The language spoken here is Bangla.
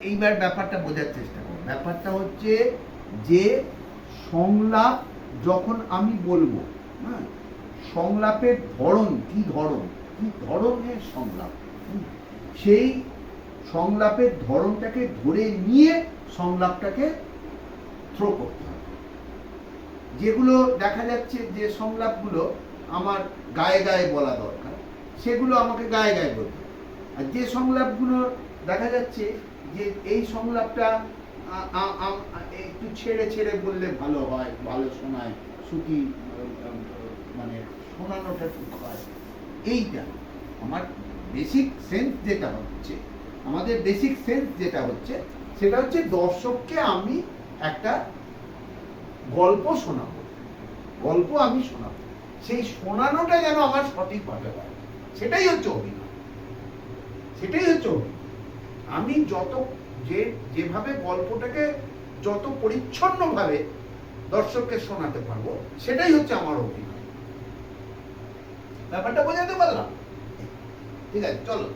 এইবার ব্যাপারটা বোঝার চেষ্টা করো। ব্যাপারটা হচ্ছে যে সংলাপ যখন আমি বলবো, হ্যাঁ, সংলাপের ধরন কি ধরনের সংলাপ, সেই সংলাপের ধরনটাকে ধরে নিয়ে সংলাপটাকে থ্রো করতে হবে। যেগুলো দেখা যাচ্ছে যে সংলাপগুলো আমার গায়ে গায়ে বলা দরকার, সেগুলো আমাকে গায়ে গায়ে বলতে হবে। আর যে সংলাপগুলো দেখা যাচ্ছে যে এই সংলাপটা একটু ছেড়ে ছেড়ে বললে ভালো হয়, ভালো শোনায়, শ্রুতি মানে শোনানোটা ঠিক হয়, এইটা আমার বেসিক সেন্স যেটা হচ্ছে, আমাদের বেসিক সেন্স যেটা হচ্ছে সেটা হচ্ছে দর্শককে আমি একটা গল্প শোনাবো, গল্প আমি শোনাবো, সেই শোনানোটা যেন আমার সঠিকভাবে হয়, সেটাই হচ্ছে অভিনয়, সেটাই হচ্ছে অভিনয়। আমি যেভাবে গল্পটাকে যত পরিচ্ছন্নভাবে দর্শককে শোনাতে পারবো, সেটাই হচ্ছে আমার অভিনয়। ব্যাপারটা বোঝাতে পারলাম? ঠিক আছে, চলো।